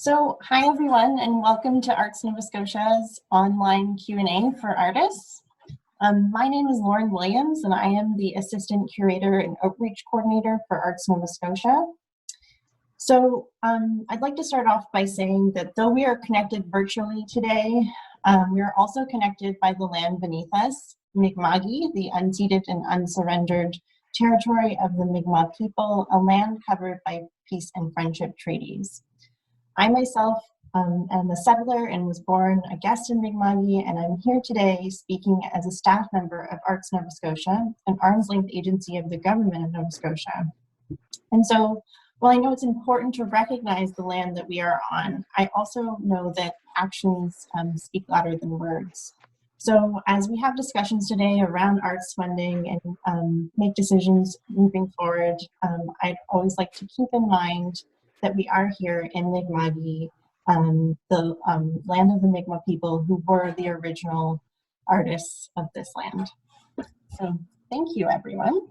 Hi everyone, and welcome to Arts Nova Scotia's online Q&A for artists. My name is Lauren Williams, and I am the Assistant Curator and Outreach Coordinator for Arts Nova Scotia. I'd like to start off by saying that though we are connected virtually today, we are also connected by the land beneath us, Mi'kma'ki, the unceded and unsurrendered territory of the Mi'kmaq people, a land covered by peace and friendship treaties. I myself am a settler and was born a guest in Mi'kma'ki, and I'm here today speaking as a staff member of Arts Nova Scotia, an arm's-length agency of the government of Nova Scotia. And so, while I know it's important to recognize the land that we are on, I also know that actions speak louder than words. So as we have discussions today around arts funding and make decisions moving forward, I'd always like to keep in mind that we are here in Mi'kma'ki, the land of the Mi'kmaq people who were the original artists of this land. So thank you, everyone.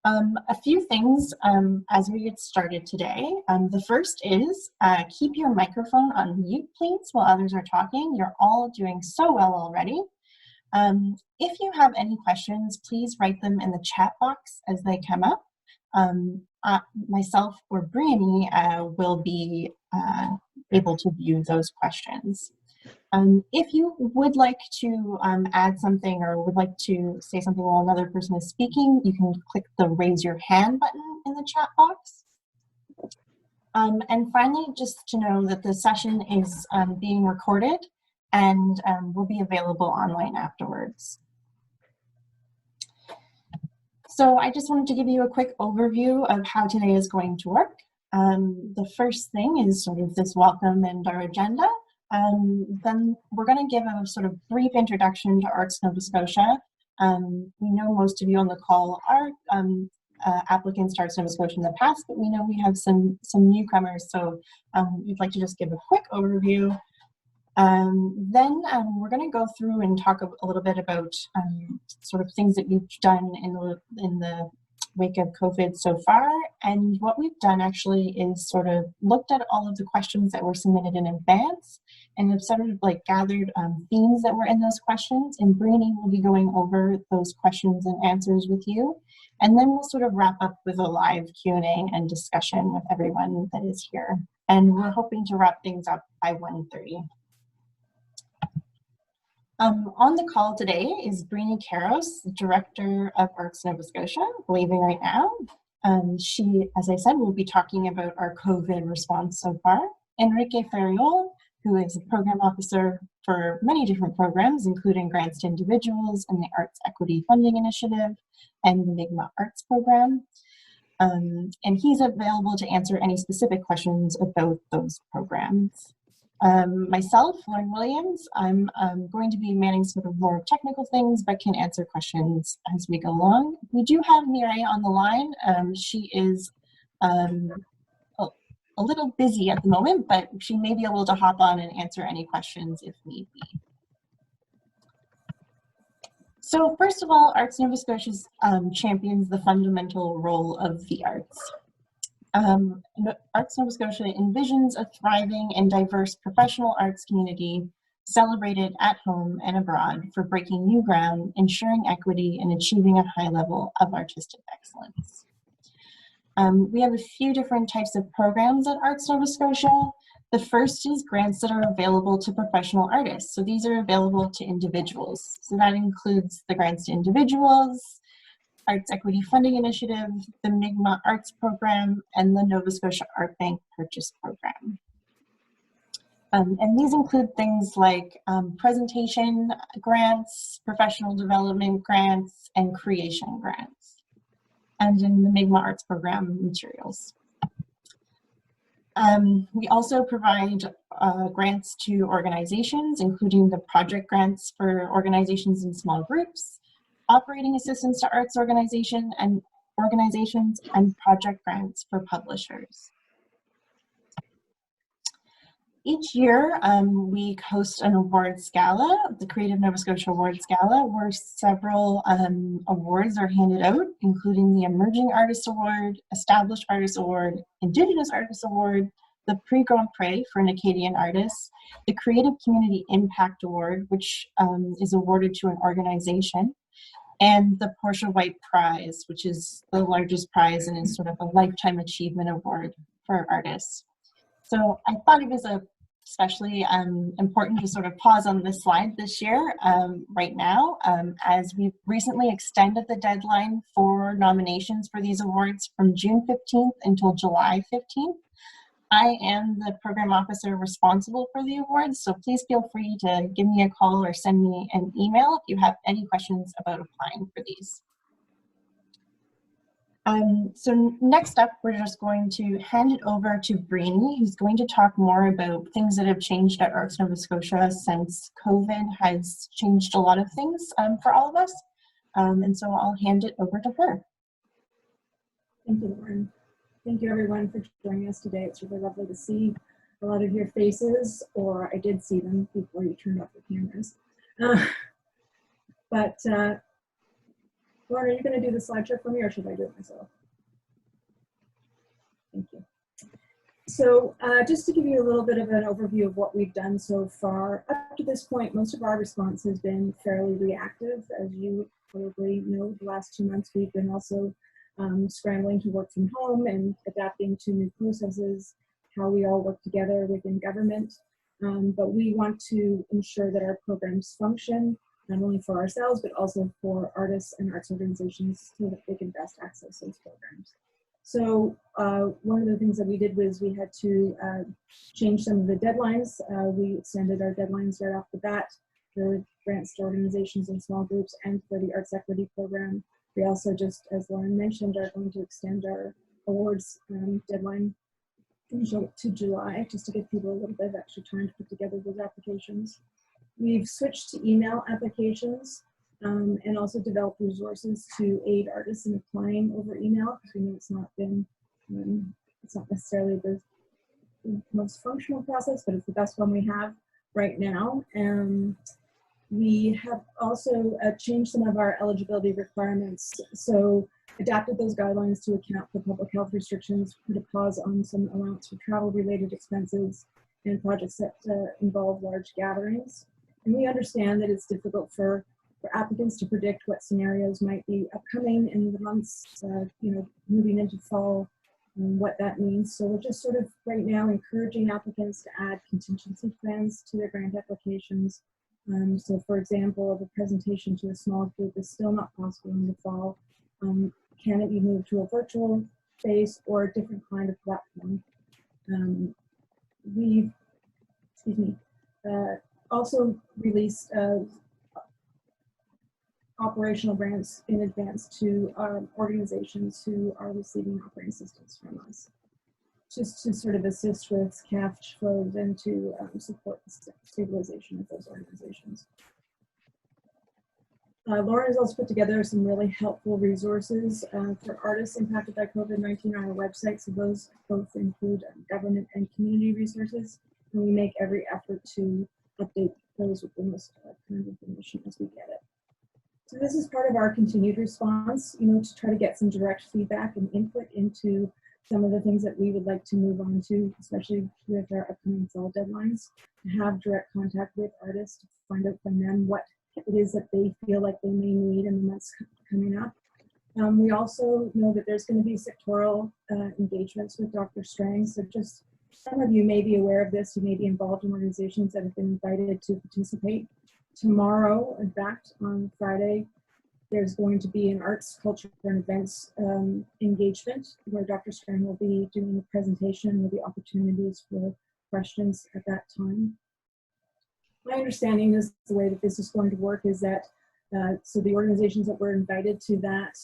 A few things as we get started today. The first is keep your microphone on mute, please, while others are talking. You're all doing so well already. If you have any questions, please write them in the chat box as they come up. Myself or Briony will be able to view those questions. If you would like to add something or would like to say something while another person is speaking, you can click the raise your hand button in the chat box. And finally, just to know that the session is being recorded and will be available online afterwards. So I just wanted to give you a quick overview of how today is going to work. The first thing is sort of this welcome and our agenda. Then we're going to give a sort of brief introduction to Arts Nova Scotia. We know most of you on the call are applicants to Arts Nova Scotia in the past, but we know we have some newcomers, so we'd like to just give a quick overview. Then we're going to go through and talk a little bit about sort of things that we've done in the wake of COVID so far. And what we've done actually is sort of looked at all of the questions that were submitted in advance and have sort of like gathered themes that were in those questions. And Briony will be going over those questions and answers with you. And then we'll sort of wrap up with a live Q&A and discussion with everyone that is here. And we're hoping to wrap things up by 1:30. On the call today is Briony Caros, Director of Arts Nova Scotia, waving right now. She, as I said, will be talking about our COVID response so far. Enrique Ferriol, who is a program officer for many different programs, including grants to individuals and the Arts Equity Funding Initiative and the Mi'kmaq Arts Program. And he's available to answer any specific questions about those programs. Myself, Lauren Williams, I'm going to be manning sort of more technical things, but can answer questions as we go along. We do have Mireille on the line. She is a little busy at the moment, but she may be able to hop on and answer any questions if need be. So first of all, Arts Nova Scotia champions the fundamental role of the arts. Arts Nova Scotia envisions a thriving and diverse professional arts community celebrated at home and abroad for breaking new ground, ensuring equity, and achieving a high level of artistic excellence. We have a few different types of programs at Arts Nova Scotia. The first is grants that are available to professional artists. So these are available to individuals. So that includes the grants to individuals, Arts Equity Funding Initiative, the Mi'kmaq Arts Program, and the Nova Scotia Art Bank Purchase Program. And these include things like presentation grants, professional development grants, and creation grants. And in the Mi'kmaq Arts Program, materials. We also provide grants to organizations, including the project grants for organizations and small groups, operating assistance to arts organizations and project grants for publishers. Each year, we host an awards gala, the Creative Nova Scotia Awards Gala, where several awards are handed out, including the Emerging Artist Award, Established Artist Award, Indigenous Artist Award, the Prix Grand Prix for an Acadian artist, the Creative Community Impact Award, which is awarded to an organization, and the Portia White Prize, which is the largest prize and is sort of a lifetime achievement award for artists. So I thought it was especially important to sort of pause on this slide this year, right now, as we've recently extended the deadline for nominations for these awards from June 15th until July 15th. I am the program officer responsible for the awards, so please feel free to give me a call or send me an email if you have any questions about applying for these. So next up, we're just going to hand it over to Brainy, who's going to talk more about things that have changed at Arts Nova Scotia since COVID has changed a lot of things for all of us. And so I'll hand it over to her. Thank you, Lauren. Thank you everyone for joining us today. It's really lovely to see a lot of your faces, or I did see them before you turned off the cameras. Lauren, are you going to do the slideshow for me, or should I do it myself? Thank you. So just to give you a little bit of an overview of what we've done so far, up to this point, most of our response has been fairly reactive. As you probably know, the last 2 months we've been also scrambling to work from home and adapting to new processes, how we all work together within government. But we want to ensure that our programs function, not only for ourselves, but also for artists and arts organizations so that they can best access those programs. So one of the things that we did was we had to change some of the deadlines. We extended our deadlines right off the bat for grants to organizations and small groups and for the Arts Equity Program. We also, just as Lauren mentioned, are going to extend our awards deadline to July, just to give people a little bit of extra time to put together those applications. We've switched to email applications and also developed resources to aid artists in applying over email, because we know it's not been, it's not necessarily the most functional process, but it's the best one we have right now. We have also changed some of our eligibility requirements. So adapted those guidelines to account for public health restrictions, put a pause on some allowance for travel related expenses and projects that involve large gatherings. And we understand that it's difficult for applicants to predict what scenarios might be upcoming in the months, moving into fall, and what that means. So we're just sort of right now encouraging applicants to add contingency plans to their grant applications. So for example, if a presentation to a small group is still not possible in the fall, can it be moved to a virtual space or a different kind of platform? We've, also released operational grants in advance to organizations who are receiving operating assistance from us, just to sort of assist with cash flows and to support the stabilization of those organizations. Lauren has also put together some really helpful resources for artists impacted by COVID-19 on our website. So those both include government and community resources, and we make every effort to update those with the most current information as we get it. So this is part of our continued response, to try to get some direct feedback and input into some of the things that we would like to move on to, especially with our upcoming fall deadlines, to have direct contact with artists to find out from them what it is that they feel like they may need in the months coming up. We also know that there's going to be sectoral engagements with Dr. Strang, so just some of you may be aware of this, you may be involved in organizations that have been invited to participate. Tomorrow, in fact, on Friday, there's going to be an arts, culture, and events engagement where Dr. Strang will be doing a presentation. There'll be opportunities for questions at that time. My understanding is the way that this is going to work is that, so the organizations that were invited to that,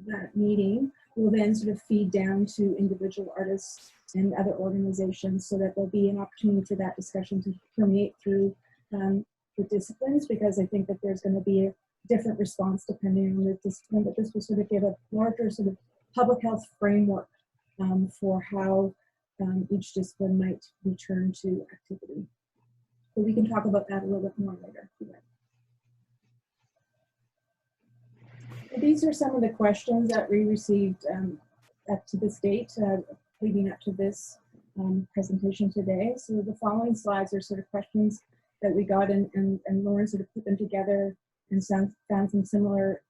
that meeting will then sort of feed down to individual artists and other organizations, so that there'll be an opportunity for that discussion to permeate through the disciplines, because I think that there's going to be a different response depending on the discipline, but this will sort of give a larger sort of public health framework for how each discipline might return to activity. So we can talk about that a little bit more later. These are some of the questions that we received up to this date, leading up to this presentation today. So the following slides are sort of questions that we got, and Lauren sort of put them together and found some similar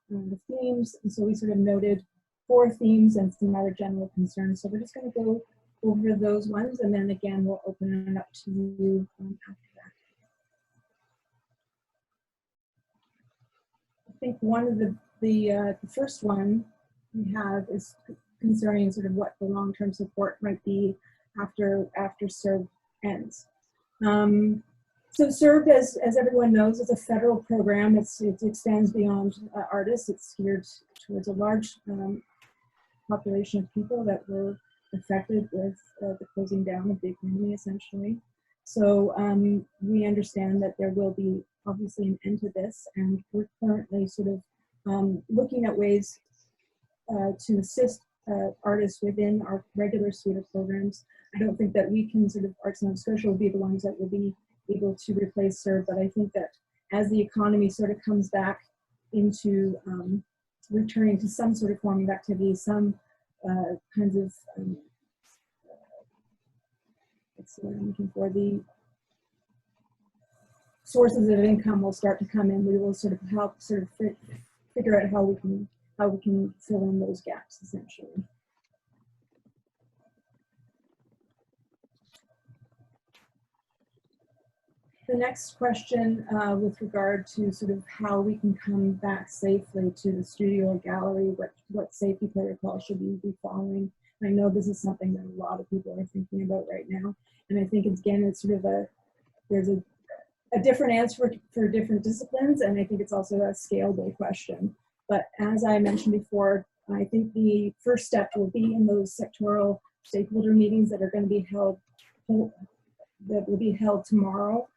themes. And so we sort of noted 4 themes and some other general concerns. So we're just going to go over those ones, and then again, we'll open it up to you after that. I think one of the first one we have is concerning sort of what the long-term support might be after SERB ends. So SERB, as everyone knows, is a federal program. It extends beyond artists. It's geared towards a large population of people that were affected with the closing down of the economy, essentially. So we understand that there will be obviously an end to this, and we're currently sort of looking at ways to assist artists within our regular suite of programs. I don't think that we can sort of, Arts Nova Scotia will be the ones that will be able to replace SERB, but I think that as the economy sort of comes back into returning to some sort of form of activity, some kinds of, let's see what I'm looking for, the sources of income will start to come in. We will sort of help sort of figure out how we can fill in those gaps, essentially. The next question with regard to sort of how we can come back safely to the studio or gallery, what safety protocol should we be following? I know this is something that a lot of people are thinking about right now. And I think, again, it's sort of there's a different answer for different disciplines, and I think it's also a scalable question. But as I mentioned before, I think the first step will be in those sectoral stakeholder meetings that are going to be held tomorrow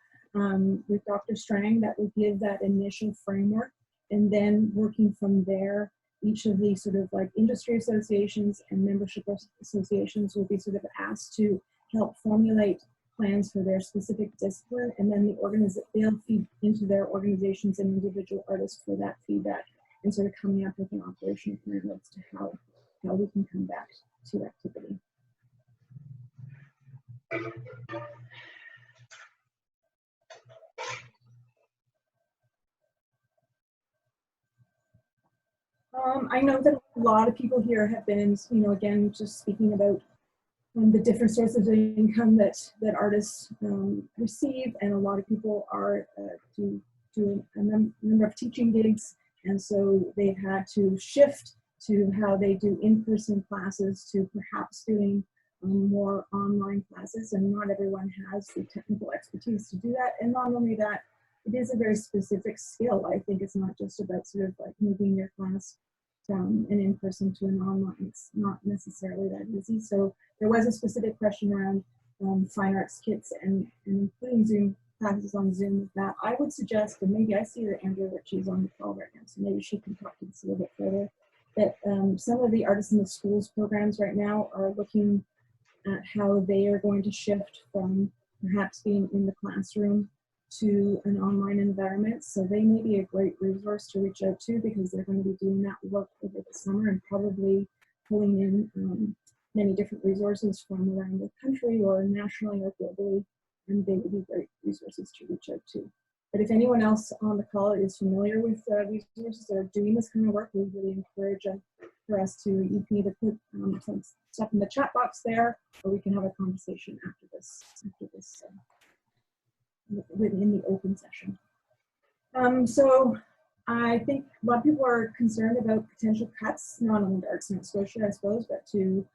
with Dr. Strang. That will give that initial framework, and then working from there, each of the sort of like industry associations and membership associations will be sort of asked to help formulate plans for their specific discipline, and then they'll feed into their organizations and individual artists for that feedback, and sort of coming up with an operational plan as to how we can come back to activity. I know that a lot of people here have been, again, just speaking about the different sources of income that artists receive, and a lot of people are do a number of teaching gigs, and so they've had to shift to how they do in-person classes to perhaps doing more online classes, and not everyone has the technical expertise to do that. And not only that, it is a very specific skill. I think it's not just about sort of like moving your class from an in-person to an online. It's not necessarily that easy. So there was a specific question around fine arts kits and including Zoom classes on Zoom with that. I would suggest, and maybe I see that Andrea Ritchie's on the call right now, so maybe she can talk to this a little bit further, that some of the Artists in the Schools programs right now are looking at how they are going to shift from perhaps being in the classroom to an online environment. So they may be a great resource to reach out to, because they're going to be doing that work over the summer and probably pulling in many different resources from around the country or nationally or globally, and they would be great resources to reach out to. But if anyone else on the call is familiar with resources that are doing this kind of work, we really encourage for us to, you can either put some stuff in the chat box there, or we can have a conversation after this within the open session. So I think a lot of people are concerned about potential cuts, not only to Arts Nova Scotia, I suppose, but to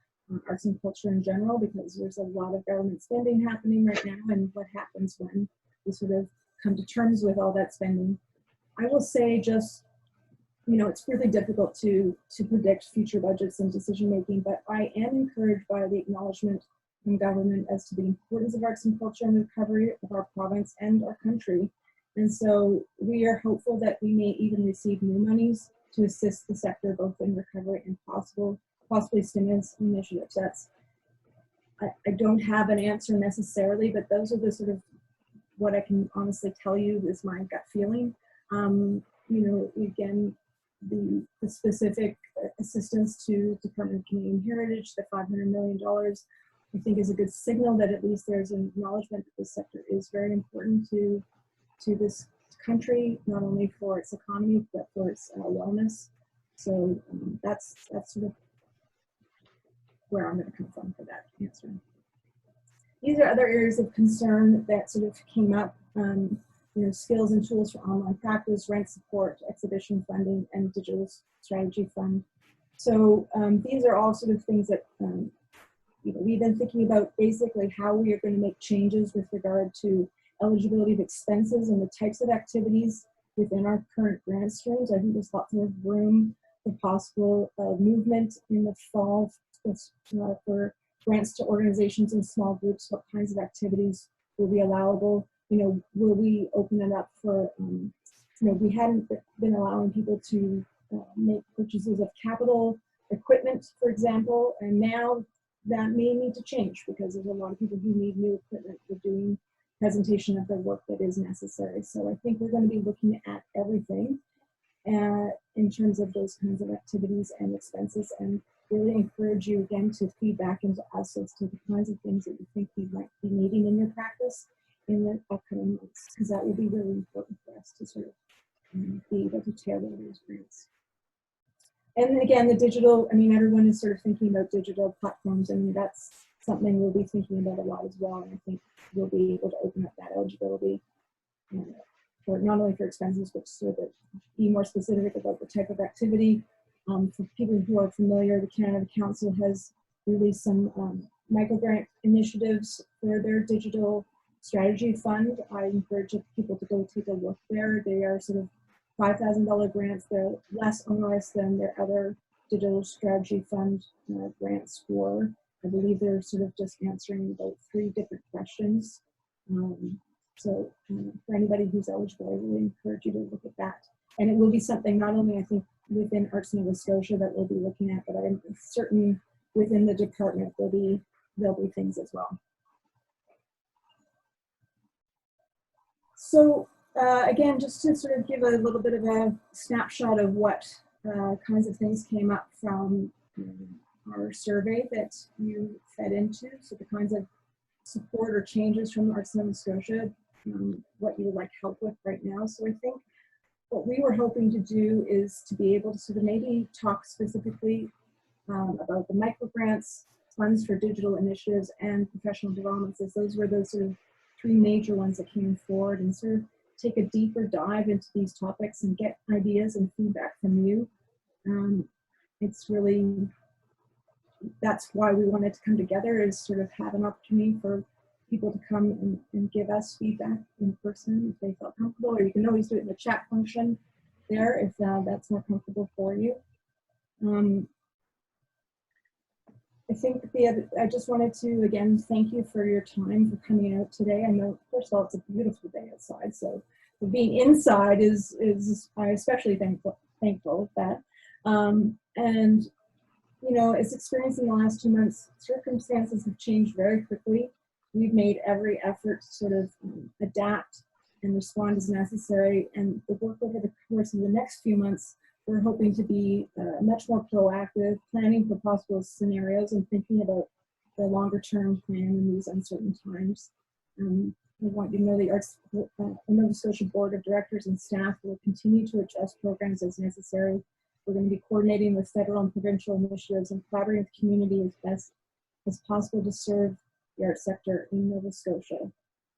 arts and culture in general, because there's a lot of government spending happening right now, and what happens when we sort of come to terms with all that spending. I will say just, it's really difficult to predict future budgets and decision making, but I am encouraged by the acknowledgement from government as to the importance of arts and culture and recovery of our province and our country. And so we are hopeful that we may even receive new monies to assist the sector both in recovery and possibly stimulus initiatives. I don't have an answer necessarily, but those are the sort of what I can honestly tell you is my gut feeling. Again, the specific assistance to Department of Canadian Heritage, the $500 million, I think is a good signal that at least there's an acknowledgement that this sector is very important to this country, not only for its economy, but for its wellness. So that's sort of where I'm going to come from for that answer. These are other areas of concern that sort of came up, skills and tools for online practice, rent support, exhibition funding, and digital strategy fund. So these are all sort of things that we've been thinking about basically how we are going to make changes with regard to eligibility of expenses and the types of activities within our current grant streams. I think there's lots of room for possible movement in the fall for grants to organizations and small groups. What kinds of activities will be allowable? Will we open it up for, we hadn't been allowing people to make purchases of capital equipment, for example, and now that may need to change because there's a lot of people who need new equipment for doing presentation of the work that is necessary. So I think we're going to be looking at everything in terms of those kinds of activities and expenses, and really encourage you again to feed back into us as to the kinds of things that you think you might be needing in your practice in the upcoming months, because that will be really important for us to sort of be able to tailor those grants. And again, the digital, everyone is sort of thinking about digital platforms, and that's something we'll be thinking about a lot as well. And I think we'll be able to open up that eligibility for not only for expenses, but sort of be more specific about the type of activity. For people who are familiar, the Canada Council has released some microgrant initiatives for their digital strategy fund. I encourage people to go take a look there. They are sort of $5,000 grants. They're less onerous than their other digital strategy fund grants were. I believe they're sort of just answering about 3 different questions. So for anybody who's eligible, I really encourage you to look at that. And it will be something not only I think within Arts Nova Scotia that we'll be looking at, but I'm certain within the department there'll be things as well. So again, just to sort of give a little bit of a snapshot of what kinds of things came up from our survey that you fed into. So the kinds of support or changes from Arts Nova Scotia, what you would like help with right now. So I think what we were hoping to do is to be able to sort of maybe talk specifically about the microgrants, funds for digital initiatives, and professional developments, as those were those sort of 3 major ones that came forward, and sort of take a deeper dive into these topics and get ideas and feedback from you. It's really, that's why we wanted to come together, is sort of have an opportunity for people to come and give us feedback in person if they felt comfortable, or you can always do it in the chat function there if that's more comfortable for you. I think I just wanted to again thank you for your time for coming out today. I know first of all it's a beautiful day outside, so for being inside is I'm especially thankful of that. And as experienced in the last 2 months, circumstances have changed very quickly. We've made every effort to sort of adapt and respond as necessary, and the work over the course of the next few months, we're hoping to be much more proactive, planning for possible scenarios and thinking about the longer term plan in these uncertain times. We want you to know the Nova Scotia Board of Directors and staff will continue to adjust programs as necessary. We're going to be coordinating with federal and provincial initiatives and collaborating with the community as best as possible to serve the arts sector in Nova Scotia.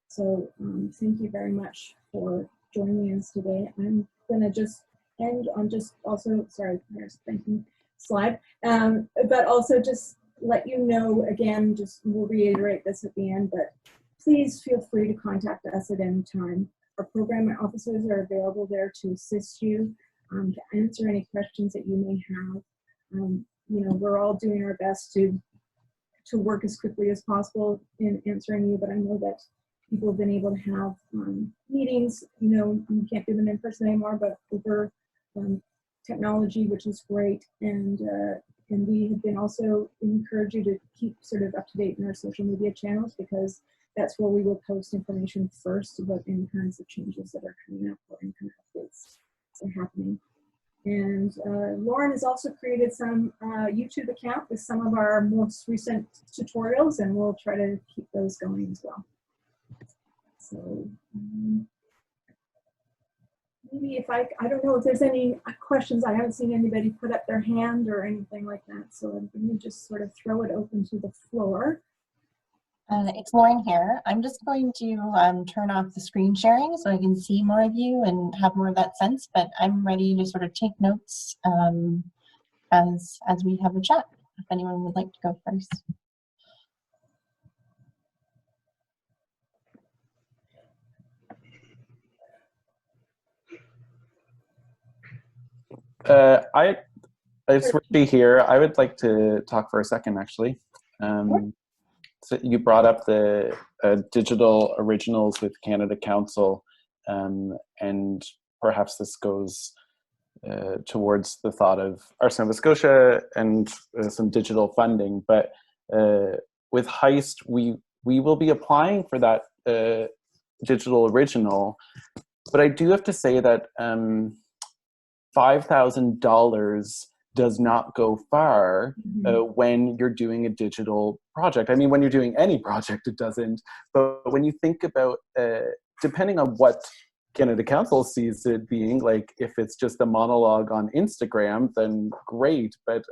So thank you very much for joining us today. I'm going to just end on just also, sorry, there's a thank you slide, but also just let you know again, just we'll reiterate this at the end, but please feel free to contact us at any time. Our program officers are available there to assist you, to answer any questions that you may have. We're all doing our best to work as quickly as possible in answering you, but I know that people have been able to have meetings, you can't do them in person anymore, but over technology, which is great. And we have been also encourage you to keep sort of up to date in our social media channels, because that's where we will post information first about any kinds of changes that are coming up or any kind of updates that are happening. And Lauren has also created some YouTube account with some of our most recent tutorials, and we'll try to keep those going as well. So maybe if I don't know if there's any questions. I haven't seen anybody put up their hand or anything like that. So I'm going to just sort of throw it open to the floor. It's Lauren here. I'm just going to turn off the screen sharing so I can see more of you and have more of that sense, but I'm ready to sort of take notes as we have a chat, if anyone would like to go first. It's Richie here. I would like to talk for a second, actually. So you brought up the digital originals with Canada Council, and perhaps this goes towards the thought of Arts Nova Scotia and some digital funding. But with Heist, we will be applying for that digital original. But I do have to say that $5,000 does not go far when you're doing a digital project. I mean, when you're doing any project, it doesn't. But when you think about, depending on what Canada Council sees it being, like if it's just a monologue on Instagram, then great. But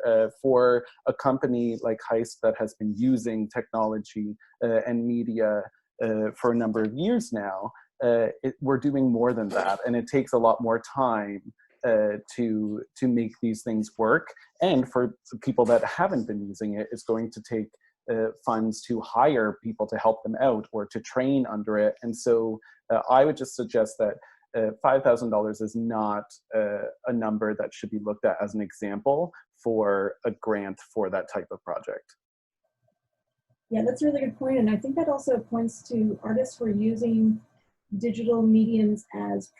for a company like Heist that has been using technology and media for a number of years now, we're doing more than that. And it takes a lot more time to make these things work. And for people that haven't been using it, it's going to take funds to hire people to help them out or to train under it. And so I would just suggest that $5,000 is not a number that should be looked at as an example for a grant for that type of project. Yeah, that's a really good point. And I think that also points to artists who are using digital mediums as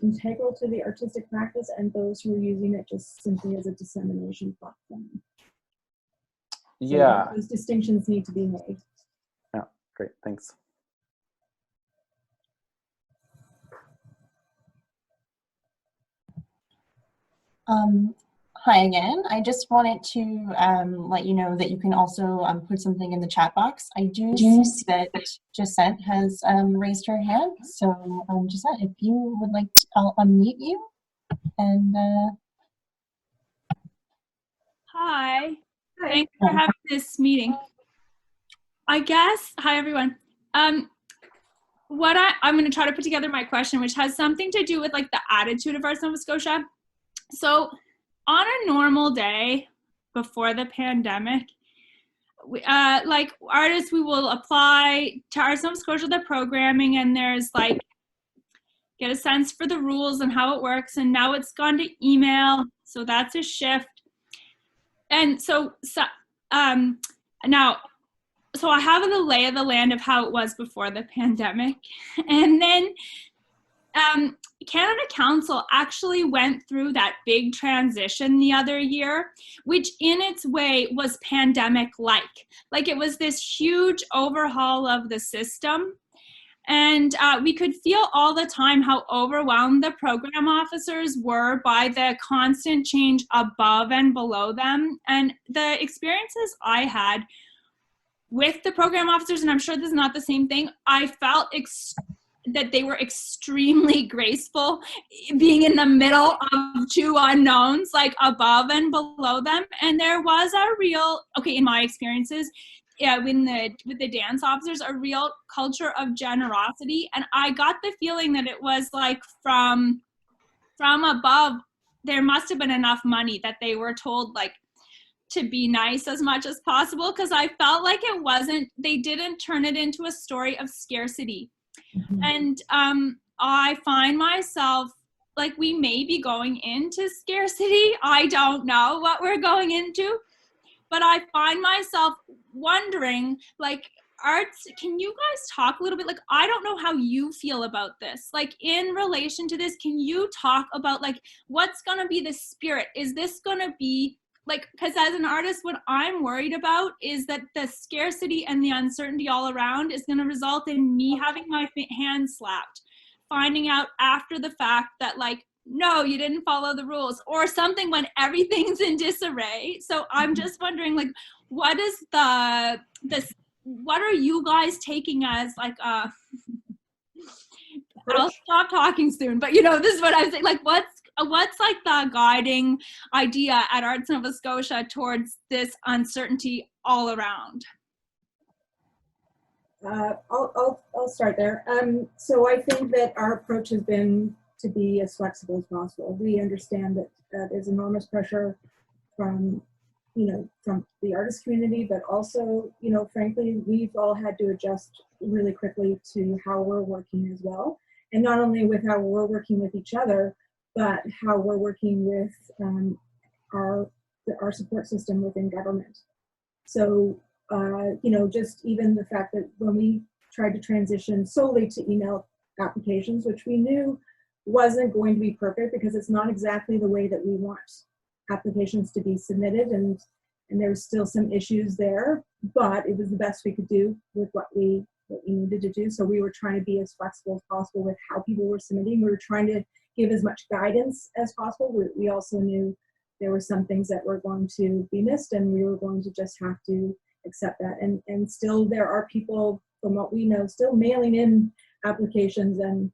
integral to the artistic practice, and those who are using it just simply as a dissemination platform. Yeah. So those distinctions need to be made. Yeah, great, thanks. Hi again. I just wanted to let you know that you can also put something in the chat box. I do see that Gisette has raised her hand. So Gisette, if you would like to, I'll unmute you. And Hi. Thanks for having this meeting. I guess, hi everyone. I'm going to try to put together my question, which has something to do with like the attitude of Arts Nova Scotia. So on a normal day before the pandemic, like artists, we will apply to Arts Nova Scotia the programming, and there's like get a sense for the rules and how it works. And now it's gone to email, so that's a shift. And so now, so I have the lay of the land of how it was before the pandemic, and then Canada Council actually went through that big transition the other year, which in its way was pandemic-like. Like it was this huge overhaul of the system. And we could feel all the time how overwhelmed the program officers were by the constant change above and below them. And the experiences I had with the program officers, and I'm sure this is not the same thing, I felt that they were extremely graceful being in the middle of two unknowns, like above and below them. And there was a real, okay, in my experiences, yeah, with the dance officers, a real culture of generosity. And I got the feeling that it was like from above, there must have been enough money that they were told like to be nice as much as possible, because I felt like it wasn't, they didn't turn it into a story of scarcity. And I find myself like we may be going into scarcity. I don't know what we're going into, but I find myself wondering, like, arts, can you guys talk a little bit? Like, I don't know how you feel about this. Like, in relation to this, can you talk about, like, what's going to be the spirit? Is this going to be, like, because as an artist, what I'm worried about is that the scarcity and the uncertainty all around is going to result in me having my hand slapped, finding out after the fact that, like, no, you didn't follow the rules, or something when everything's in disarray. So I'm just wondering, like, what is what are you guys taking as like I'll stop talking soon, but this is what I'm saying. Like, what's like the guiding idea at Arts Nova Scotia towards this uncertainty all around? I'll start there. So I think that our approach has been to be as flexible as possible. We understand that there's enormous pressure from from the artist community, but also, frankly, we've all had to adjust really quickly to how we're working as well. And not only with how we're working with each other, but how we're working with our support system within government. So, just even the fact that when we tried to transition solely to email applications, which we knew wasn't going to be perfect because it's not exactly the way that we want applications to be submitted, and there's still some issues there, but it was the best we could do with what we needed to do. So we were trying to be as flexible as possible with how people were submitting. We were trying to give as much guidance as possible. We also knew there were some things that were going to be missed, and we were going to just have to accept that. And still there are people, from what we know, still mailing in applications, and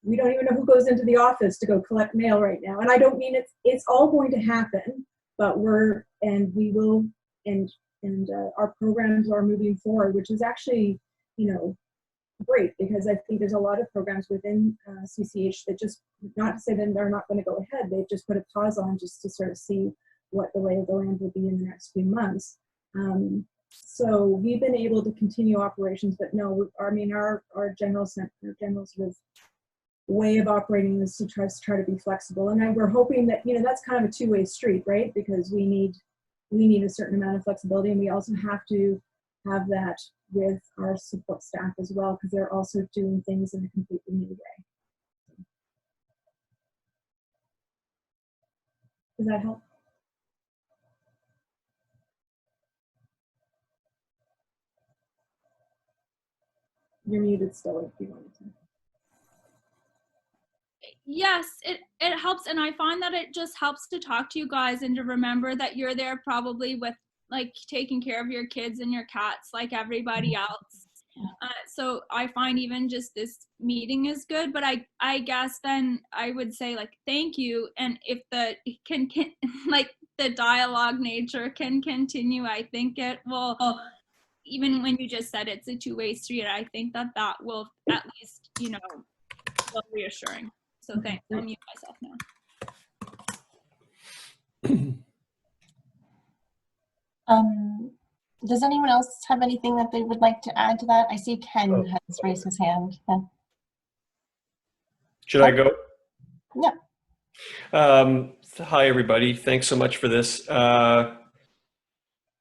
we don't even know who goes into the office to go collect mail right now. And I don't mean it's all going to happen, but we will, and our programs are moving forward, which is actually, great, because I think there's a lot of programs within CCH that just, not to say that they're not going to go ahead, they've just put a pause on just to sort of see what the lay of the land will be in the next few months. So we've been able to continue operations, but no, I mean, our general sort of way of operating is to try to be flexible. And we're hoping that, that's kind of a two-way street, right? Because we need a certain amount of flexibility, and we also have to have that with our support staff as well, because they're also doing things in a completely new way. Does that help? You're muted still if you wanted to. Yes, it helps, and I find that it just helps to talk to you guys and to remember that you're there probably with like taking care of your kids and your cats like everybody else. So I find even just this meeting is good, but I guess then I would say like thank you, and if the can like the dialogue nature can continue, I think it will. Even when you just said it's a two-way street, I think that will at least feel reassuring. So thanks. I'll mute myself now. Does anyone else have anything that they would like to add to that? I see Ken has raised his hand. Ken. Should I go? Yeah. Hi, everybody. Thanks so much for this.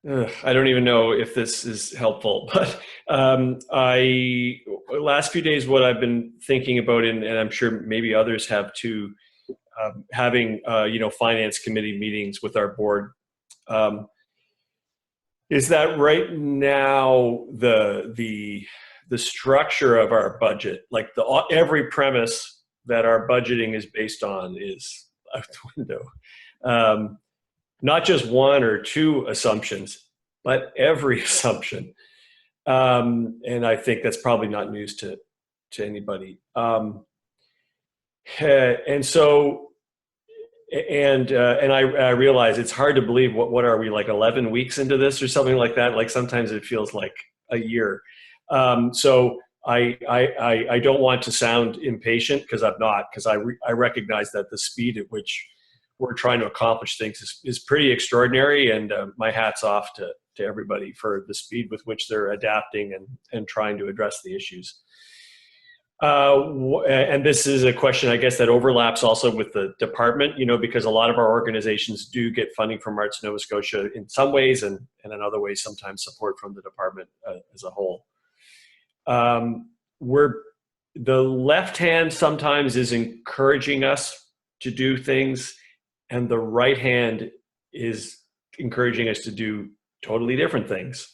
I don't even know if this is helpful, but last few days, what I've been thinking about, and I'm sure maybe others have too, having finance committee meetings with our board, is that right now the structure of our budget, like every premise that our budgeting is based on, is out the window. Not just one or two assumptions, but every assumption. And I think that's probably not news to anybody. And so, and I realize it's hard to believe what are we, like 11 weeks into this or something like that? Like sometimes it feels like a year. So I don't want to sound impatient, because I'm not, because I recognize that the speed at which we're trying to accomplish things is pretty extraordinary, and my hat's off to everybody for the speed with which they're adapting and trying to address the issues. And this is a question, I guess, that overlaps also with the department, because a lot of our organizations do get funding from Arts Nova Scotia in some ways, and in other ways sometimes support from the department as a whole. The left hand sometimes is encouraging us to do things, and the right hand is encouraging us to do totally different things.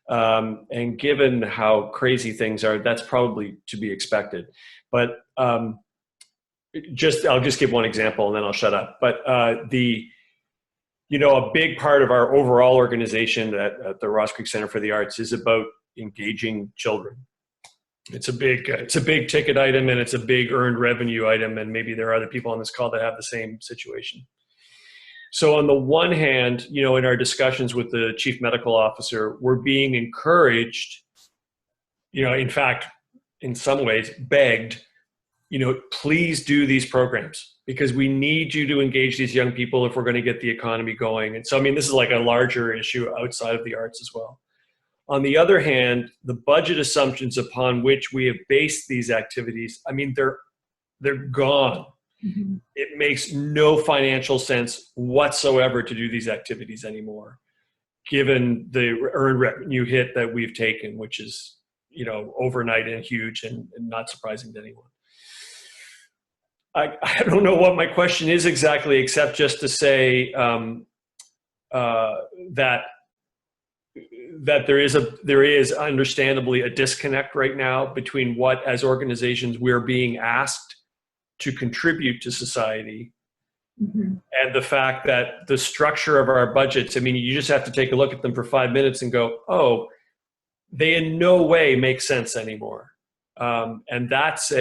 And given how crazy things are, that's probably to be expected. But I'll just give one example and then I'll shut up. But a big part of our overall organization at the Ross Creek Center for the Arts is about engaging children. It's a big ticket item, and it's a big earned revenue item, and maybe there are other people on this call that have the same situation. So on the one hand, in our discussions with the chief medical officer, we're being encouraged, in fact, in some ways begged, please do these programs because we need you to engage these young people if we're going to get the economy going. And so, this is like a larger issue outside of the arts as well. On the other hand, the budget assumptions upon which we have based these activities, they're gone. Mm-hmm. It makes no financial sense whatsoever to do these activities anymore, given the earned revenue hit that we've taken, which is, overnight and huge and not surprising to anyone. I don't know what my question is exactly, except just to say that there is understandably a disconnect right now between what, as organizations, we're being asked to contribute to society, mm-hmm. and the fact that the structure of our budgets, you just have to take a look at them for 5 minutes and go, oh, they in no way make sense anymore. And that's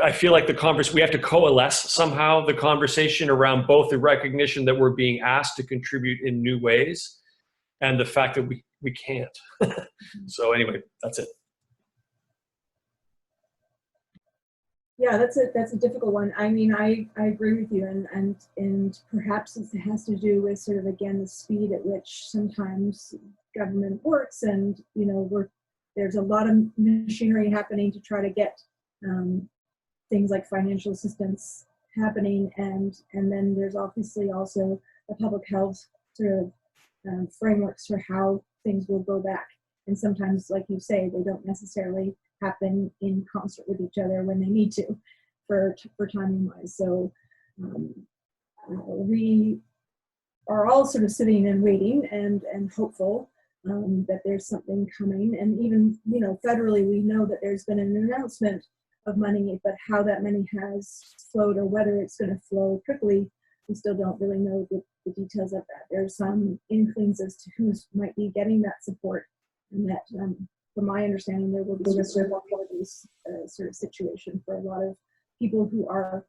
I feel like we have to coalesce somehow the conversation around both the recognition that we're being asked to contribute in new ways and the fact that we can't. So anyway, that's it. Yeah, that's a difficult one. I agree with you, and perhaps it has to do with sort of, again, the speed at which sometimes government works, and there's a lot of machinery happening to try to get things like financial assistance happening, and then there's obviously also a public health sort of frameworks for how things will go back. And sometimes, like you say, they don't necessarily happen in concert with each other when they need to for timing wise. So we are all sort of sitting and waiting and hopeful that there's something coming. And even, federally, we know that there's been an announcement of money, but how that money has flowed or whether it's going to flow quickly, we still don't really know the details of that. There's some inklings as to who might be getting that support, and that, from my understanding, there will be a sort of situation for a lot of people who are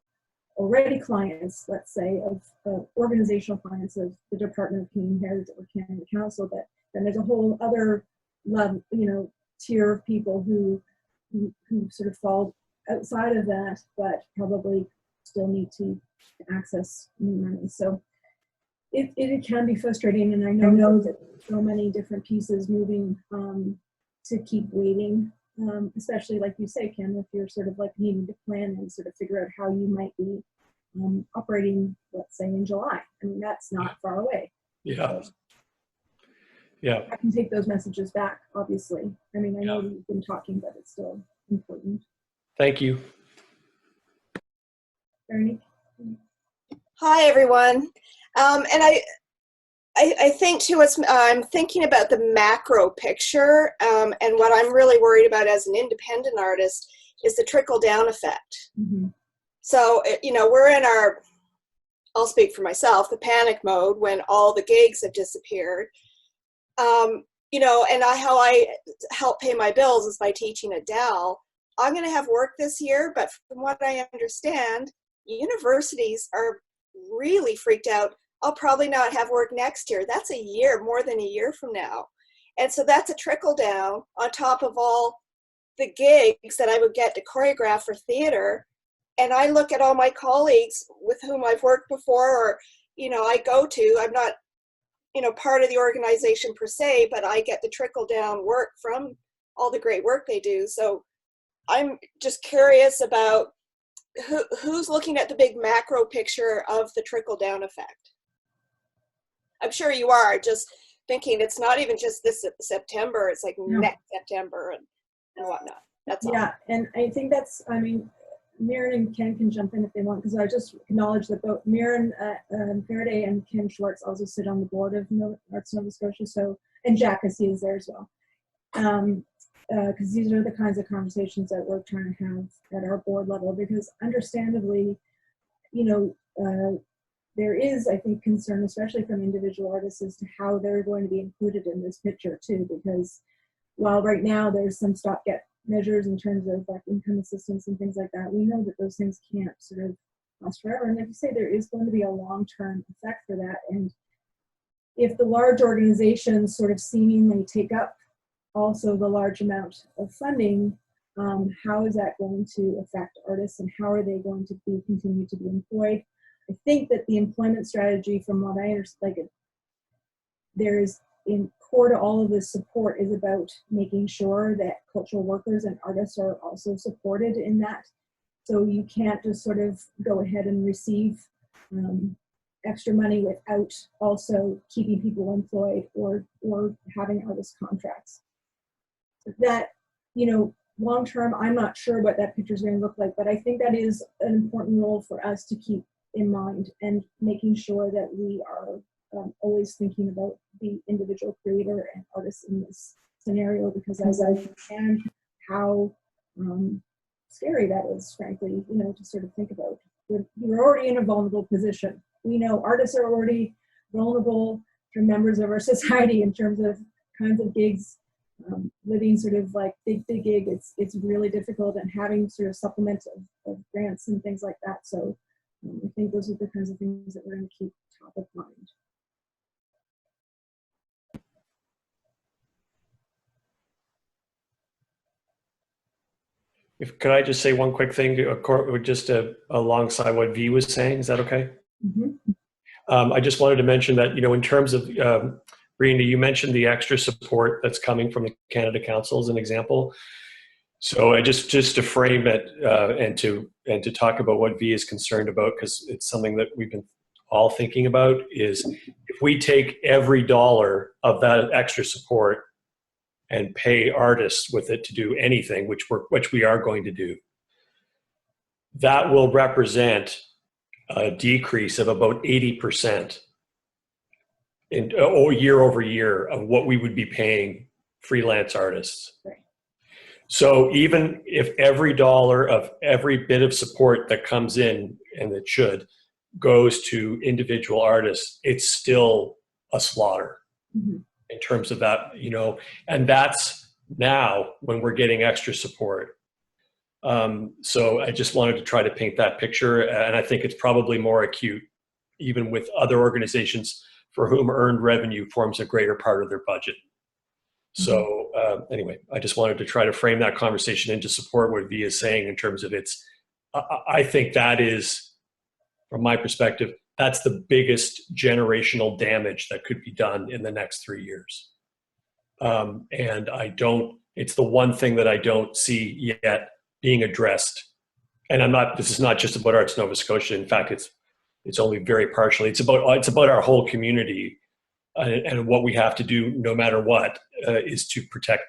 already clients, let's say, of organizational clients of the Department of Canadian Heritage or Canada Council. But then there's a whole other level, tier of people who sort of fall outside of that, but probably still need to access new money. So it can be frustrating, and I know that so many different pieces moving to keep waiting, especially like you say, Kim, if you're sort of like needing to plan and sort of figure out how you might be operating, let's say, in July. That's not far away. Yeah. So yeah. I can take those messages back, obviously. I know we've been talking, but it's still important. Thank you. Ernie? Hi, everyone. And I think too, I'm thinking about the macro picture, and what I'm really worried about as an independent artist is the trickle-down effect. Mm-hmm. So, we're in I'll speak for myself, the panic mode when all the gigs have disappeared. And how I help pay my bills is by teaching Adele. I'm going to have work this year, but from what I understand, universities are really freaked out. I'll probably not have work next year. That's more than a year from now. And so that's a trickle down on top of all the gigs that I would get to choreograph for theater. And I look at all my colleagues with whom I've worked before, or, I go to, I'm not, part of the organization per se, but I get the trickle down work from all the great work they do. So I'm just curious about who's looking at the big macro picture of the trickle down effect. I'm sure you are, just thinking it's not even just this September, it's like next September and whatnot. That's all. Yeah, and I think that's, Mirren and Ken can jump in if they want, because I just acknowledge that both Mirren Faraday and Ken Schwartz also sit on the board of Arts Nova Scotia, and Jack, I see, is there as well. because these are the kinds of conversations that we're trying to have at our board level, because understandably, you know, there is, I think, concern, especially from individual artists, as to how they're going to be included in this picture too, because while right now there's some stopgap measures in terms of like income assistance and things like that, we know that those things can't sort of last forever. And like you say, there is going to be a long-term effect for that. And if the large organizations sort of seemingly take up also the large amount of funding, how is that going to affect artists, and how are they going to be continue to be employed? I think that the employment strategy, from what I understand, like there is in core to all of this support is about making sure that cultural workers and artists are also supported in that. So you can't just sort of go ahead and receive extra money without also keeping people employed or having artist contracts. That, you know, long term, I'm not sure what that picture is going to look like, but I think that is an important role for us to keep in mind, and making sure that we are always thinking about the individual creator and artist in this scenario, because as I understand how scary that is, frankly, you know, to sort of think about. You're already in a vulnerable position. We know artists are already vulnerable through members of our society in terms of kinds of gigs, living sort of like big gig. It's really difficult, and having sort of supplements of grants and things like that. So I think those are the kinds of things that we're going to keep top of mind. Could I just say one quick thing, just alongside what V was saying? Is that okay? Mm-hmm. I just wanted to mention that, you know, in terms of, Brina, you mentioned the extra support that's coming from the Canada Council as an example. So I just to frame it and to talk about what V is concerned about, because it's something that we've been all thinking about, is if we take every dollar of that extra support and pay artists with it to do anything, which we are going to do, that will represent a decrease of about 80% year over year of what we would be paying freelance artists. Right. So even if every dollar of every bit of support that comes in, and it should, goes to individual artists, it's still a slaughter. Mm-hmm. In terms of that, you know, and that's now when we're getting extra support. So I just wanted to try to paint that picture, and I think it's probably more acute even with other organizations for whom earned revenue forms a greater part of their budget. So anyway, I just wanted to try to frame that conversation and to support what V is saying in terms of its, I think that is, from my perspective, that's the biggest generational damage that could be done in the next 3 years. And it's the one thing that I don't see yet being addressed. And this is not just about Arts Nova Scotia. In fact, it's only very partially, it's about our whole community. And what we have to do, no matter what, is to protect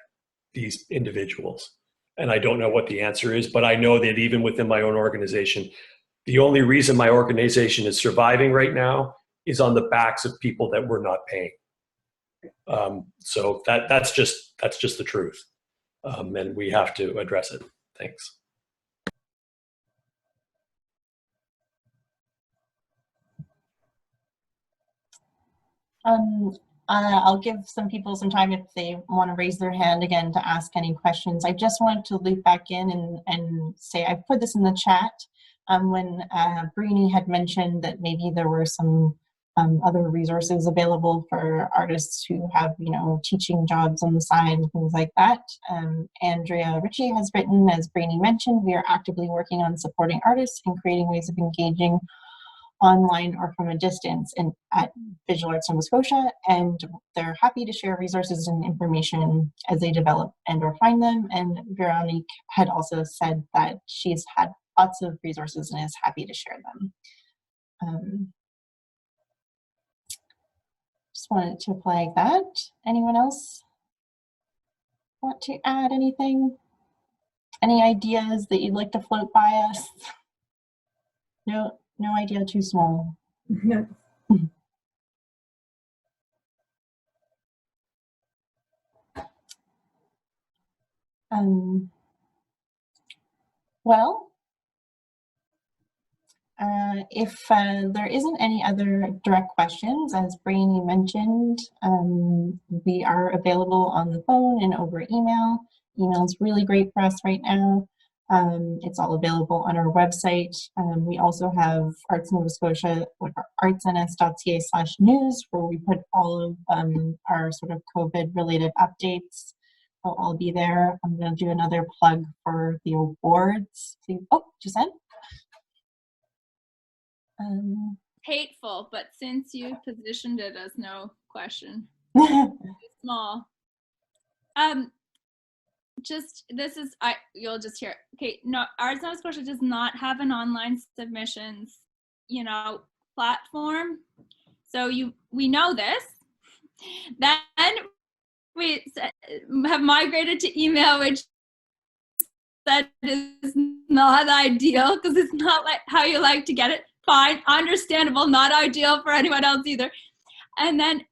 these individuals. And I don't know what the answer is, but I know that even within my own organization, the only reason my organization is surviving right now is on the backs of people that we're not paying. So that's just the truth, and we have to address it. Thanks. I'll give some people some time if they want to raise their hand again to ask any questions. I just wanted to loop back in and say, I put this in the chat when Brini had mentioned that maybe there were some other resources available for artists who have, you know, teaching jobs on the side and things like that. Andrea Ritchie has written, as Brini mentioned, we are actively working on supporting artists and creating ways of engaging online or from a distance at Visual Arts Nova Scotia, and they're happy to share resources and information as they develop and or find them. And Veronique had also said that she's had lots of resources and is happy to share them. Just wanted to flag that. Anyone else want to add anything? Any ideas that you'd like to float by us? No idea too small. No. Well, if there isn't any other direct questions, as Brainy mentioned, we are available on the phone and over email. Email is really great for us right now. It's all available on our website. We also have Arts Nova Scotia, artsns.ca/news, where we put all of our sort of COVID-related updates. They'll all be there. I'm going to do another plug for the awards. Oh, Giselle? Hateful, but since you positioned it as no question, small. Just this is you'll just hear. Okay, no, Arts Nova Scotia does not have an online submissions, platform. So we know this. Then we have migrated to email, which that is not ideal because it's not like how you like to get it. Fine, understandable, not ideal for anyone else either. And then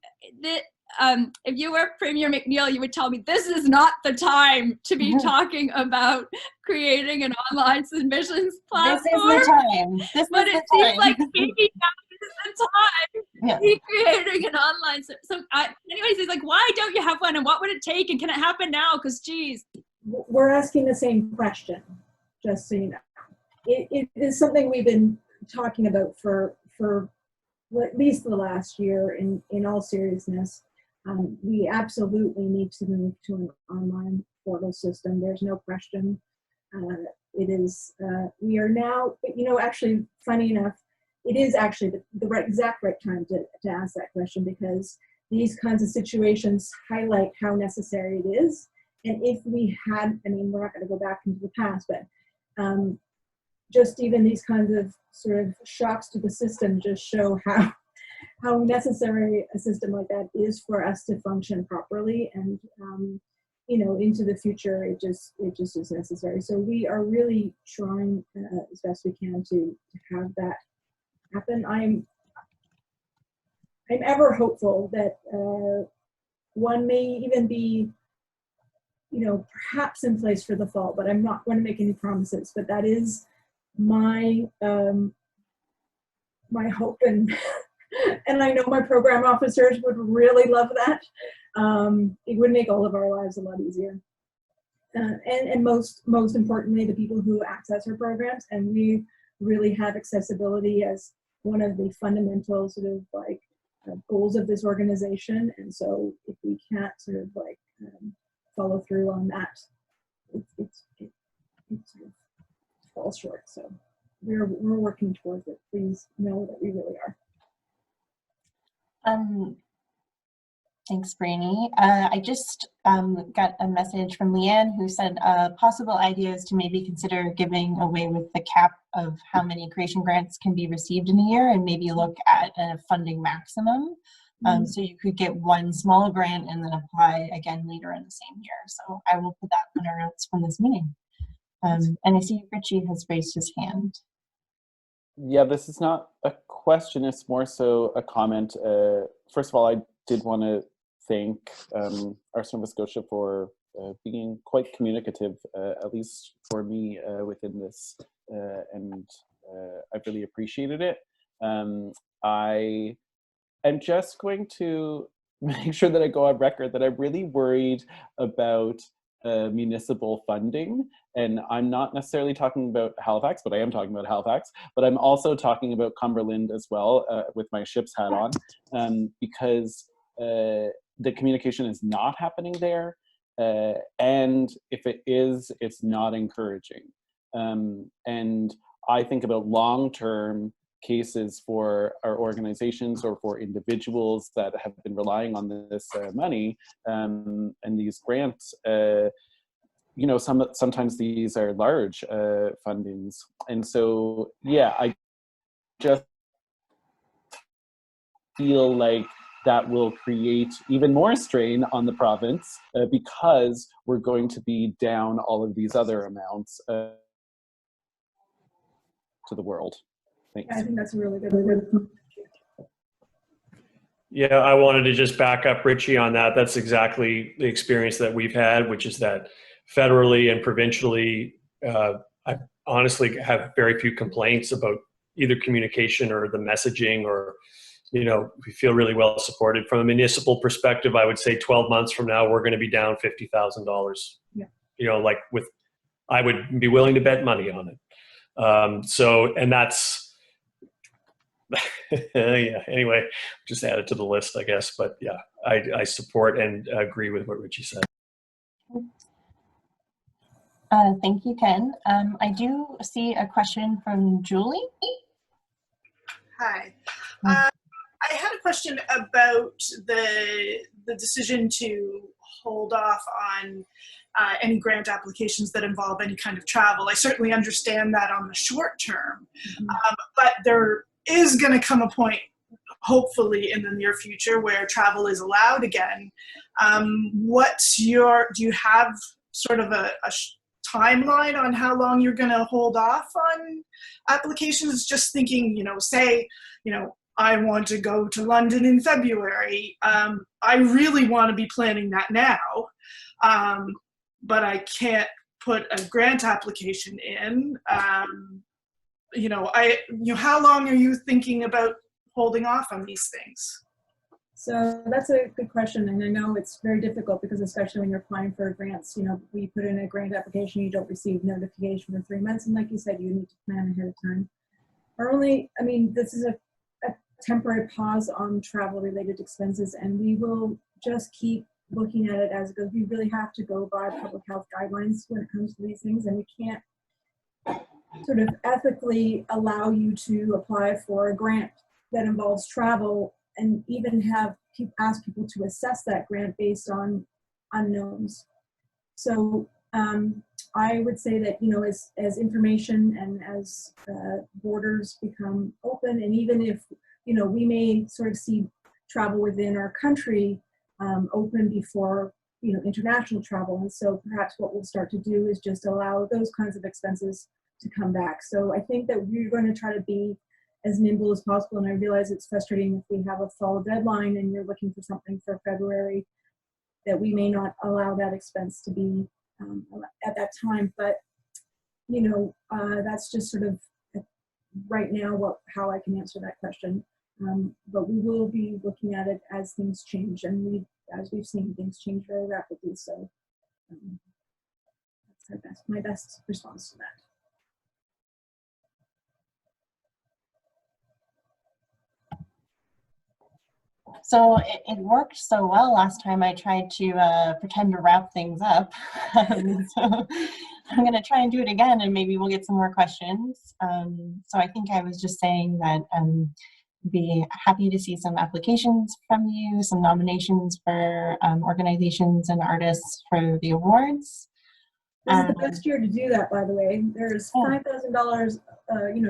if you were Premier McNeil, you would tell me this is not the time to be talking about creating an online submissions platform. This is the time. But it seems like maybe now is the time to be creating an online. Anyways, he's like, why don't you have one? And what would it take? And can it happen now? Because, geez. We're asking the same question, just so you know. It is something we've been talking about for at least the last year. In all seriousness, we absolutely need to move to an online portal system. There's no question. It is. We are now. Actually, funny enough, it is actually the exact right time to ask that question, because these kinds of situations highlight how necessary it is. And if we had, we're not going to go back into the past, but just even these kinds of sort of shocks to the system just show how necessary a system like that is for us to function properly. And into the future, it just is necessary. So we are really trying as best we can to have that happen. I'm ever hopeful that one may even be perhaps in place for the fall, but I'm not going to make any promises. But that is my my hope, and and I know my program officers would really love that. It would make all of our lives a lot easier, and most importantly, the people who access our programs. And we really have accessibility as one of the fundamental sort of goals of this organization. And so if we can't sort of follow through on that, it sort of falls short. So we're working towards it. Please know that we really are. Thanks, Brainy. I just got a message from Leanne, who said possible ideas to maybe consider giving away with the cap of how many creation grants can be received in a year, and maybe look at a funding maximum. So you could get one small grant and then apply again later in the same year. So I will put that in our notes from this meeting. And I see Richie has raised his hand. Yeah, this is not a question, it's more so a comment. First of all, I did want to thank Arts Nova Scotia for being quite communicative, at least for me, within this, and I really appreciated it. I am just going to make sure that I go on record that I'm really worried about municipal funding. And I'm not necessarily talking about Halifax, but I am talking about Halifax. But I'm also talking about Cumberland as well, with my ship's hat on, because the communication is not happening there. And if it is, it's not encouraging. And I think about long-term cases for our organizations or for individuals that have been relying on this money and these grants. Sometimes these are large fundings. And so, yeah, I just feel like that will create even more strain on the province because we're going to be down all of these other amounts to the world. Thanks. I think that's a really good. Yeah, I wanted to just back up Richie on that. That's exactly the experience that we've had, which is that federally and provincially, I honestly have very few complaints about either communication or the messaging, or, you know, we feel really well supported. From a municipal perspective, I would say 12 months from now, we're going to be down $50,000. Yeah. You know, like I would be willing to bet money on it. And that's, yeah, anyway, just add it to the list, I guess. But yeah, I support and agree with what Richie said. Thank you, Ken. I do see a question from Julie. Hi. I had a question about the decision to hold off on any grant applications that involve any kind of travel. I certainly understand that on the short term, but there is going to come a point, hopefully in the near future, where travel is allowed again. Do you have sort of a timeline on how long you're going to hold off on applications? Just thinking, you know, say, you know, I want to go to London in February. I really want to be planning that now, but I can't put a grant application in. How long are you thinking about holding off on these things? So that's a good question, and I know it's very difficult because especially when you're applying for grants, you know, we put in a grant application, you don't receive notification for 3 months, and like you said, you need to plan ahead of time. This is a temporary pause on travel-related expenses, and we will just keep looking at it as it goes. We really have to go by public health guidelines when it comes to these things, and we can't sort of ethically allow you to apply for a grant that involves travel and even ask people to assess that grant based on unknowns. So I would say that, you know, as information and as borders become open, and even if, you know, we may sort of see travel within our country open before, you know, international travel. And so perhaps what we'll start to do is just allow those kinds of expenses to come back. So I think that we're going to try to be as nimble as possible. And I realize it's frustrating if we have a fall deadline and you're looking for something for February, that we may not allow that expense to be at that time. But, you know, that's just sort of right now how I can answer that question. But we will be looking at it as things change, and as we've seen things change very rapidly. So that's my best response to that. So it worked so well last time I tried to pretend to wrap things up. So I'm going to try and do it again, and maybe we'll get some more questions. So I think I was just saying that be happy to see some applications from you, some nominations for organizations and artists for the awards. This is the best year to do that, by the way. There's $5,000,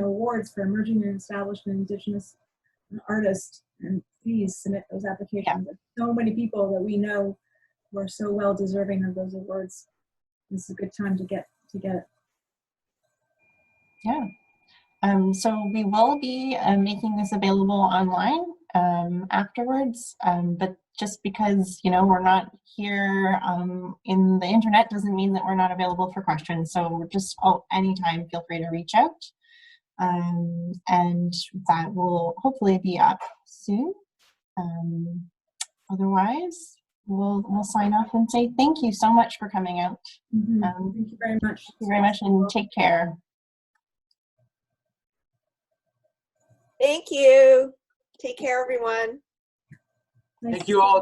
awards for emerging and established Indigenous artists, and please submit those applications. Yeah. There's so many people that we know who are so well deserving of those awards. This is a good time to get it. Yeah. So we will be making this available online afterwards, but just because, you know, we're not here in the internet doesn't mean that we're not available for questions. So just anytime, feel free to reach out, and that will hopefully be up soon. Otherwise, we'll sign off and say thank you so much for coming out. Mm-hmm. Thank you very much. Thank you very much, and take care. Thank you. Take care, everyone. Thank you all.